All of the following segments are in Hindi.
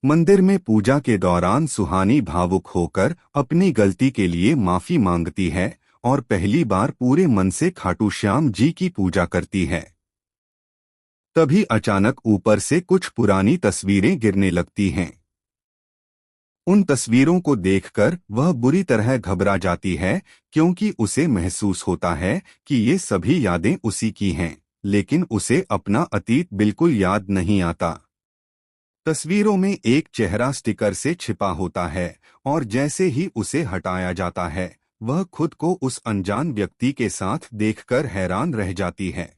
मंदिर में पूजा के दौरान सुहानी भावुक होकर अपनी गलती के लिए माफी मांगती है और पहली बार पूरे मन से खाटू श्याम जी की पूजा करती है। तभी अचानक ऊपर से कुछ पुरानी तस्वीरें गिरने लगती हैं। उन तस्वीरों को देखकर वह बुरी तरह घबरा जाती है, क्योंकि उसे महसूस होता है कि ये सभी यादें उसी की हैं, लेकिन उसे अपना अतीत बिल्कुल याद नहीं आता। तस्वीरों में एक चेहरा स्टिकर से छिपा होता है और जैसे ही उसे हटाया जाता है, वह खुद को उस अनजान व्यक्ति के साथ देखकर हैरान रह जाती है।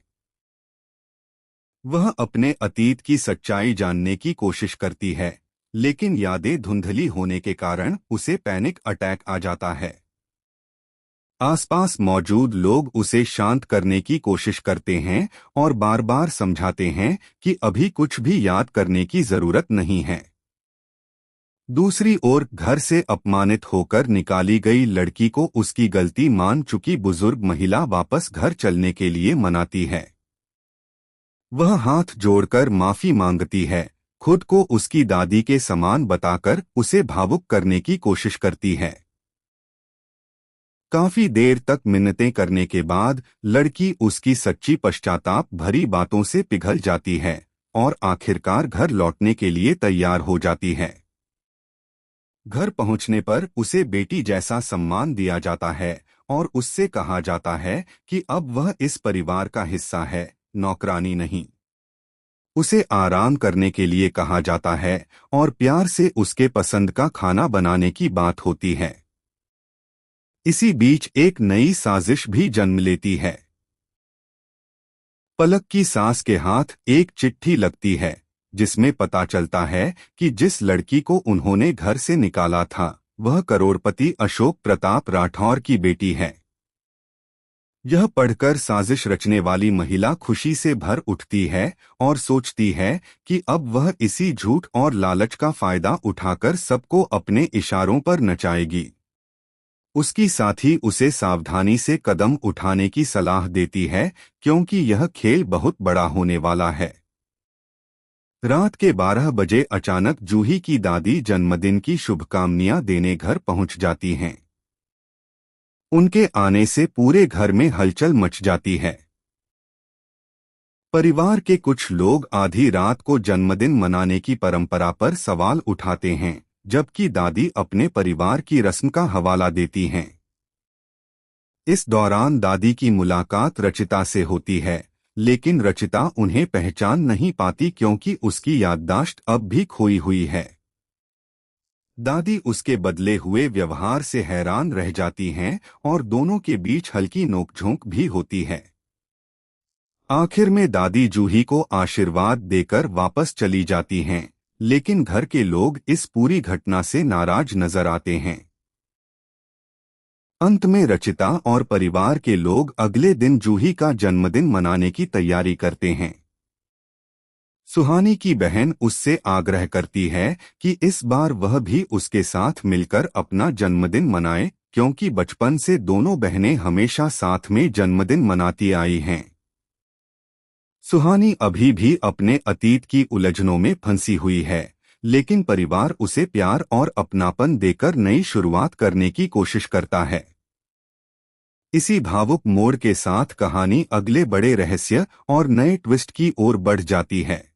वह अपने अतीत की सच्चाई जानने की कोशिश करती है, लेकिन यादें धुंधली होने के कारण उसे पैनिक अटैक आ जाता है। आसपास मौजूद लोग उसे शांत करने की कोशिश करते हैं और बार बार समझाते हैं कि अभी कुछ भी याद करने की जरूरत नहीं है। दूसरी ओर घर से अपमानित होकर निकाली गई लड़की को उसकी गलती मान चुकी बुजुर्ग महिला वापस घर चलने के लिए मनाती है। वह हाथ जोड़कर माफी मांगती है, खुद को उसकी दादी के समान बताकर उसे भावुक करने की कोशिश करती है। काफी देर तक मिन्नतें करने के बाद लड़की उसकी सच्ची पश्चाताप भरी बातों से पिघल जाती है और आखिरकार घर लौटने के लिए तैयार हो जाती है। घर पहुंचने पर उसे बेटी जैसा सम्मान दिया जाता है और उससे कहा जाता है कि अब वह इस परिवार का हिस्सा है, नौकरानी नहीं। उसे आराम करने के लिए कहा जाता है और प्यार से उसके पसंद का खाना बनाने की बात होती है। इसी बीच एक नई साजिश भी जन्म लेती है। पलक की सास के हाथ एक चिट्ठी लगती है, जिसमें पता चलता है कि जिस लड़की को उन्होंने घर से निकाला था, वह करोड़पति अशोक प्रताप राठौर की बेटी है। यह पढ़कर साजिश रचने वाली महिला खुशी से भर उठती है और सोचती है कि अब वह इसी झूठ और लालच का फायदा उठाकर सबको अपने इशारों पर नचाएगी। उसकी साथी उसे सावधानी से कदम उठाने की सलाह देती है, क्योंकि यह खेल बहुत बड़ा होने वाला है। रात के 12 बजे अचानक जूही की दादी जन्मदिन की शुभकामनाएं देने घर पहुंच जाती हैं। उनके आने से पूरे घर में हलचल मच जाती है। परिवार के कुछ लोग आधी रात को जन्मदिन मनाने की परंपरा पर सवाल उठाते हैं, जबकि दादी अपने परिवार की रस्म का हवाला देती हैं। इस दौरान दादी की मुलाकात रचिता से होती है, लेकिन रचिता उन्हें पहचान नहीं पाती क्योंकि उसकी याददाश्त अब भी खोई हुई है। दादी उसके बदले हुए व्यवहार से हैरान रह जाती हैं और दोनों के बीच हल्की नोकझोंक भी होती है। आखिर में दादी जूही को आशीर्वाद देकर वापस चली जाती हैं, लेकिन घर के लोग इस पूरी घटना से नाराज नजर आते हैं। अंत में रचिता और परिवार के लोग अगले दिन जूही का जन्मदिन मनाने की तैयारी करते हैं। सुहानी की बहन उससे आग्रह करती है कि इस बार वह भी उसके साथ मिलकर अपना जन्मदिन मनाए, क्योंकि बचपन से दोनों बहनें हमेशा साथ में जन्मदिन मनाती आई हैं। सुहानी अभी भी अपने अतीत की उलझनों में फंसी हुई है, लेकिन परिवार उसे प्यार और अपनापन देकर नई शुरुआत करने की कोशिश करता है। इसी भावुक मोड़ के साथ कहानी अगले बड़े रहस्य और नए ट्विस्ट की ओर बढ़ जाती है।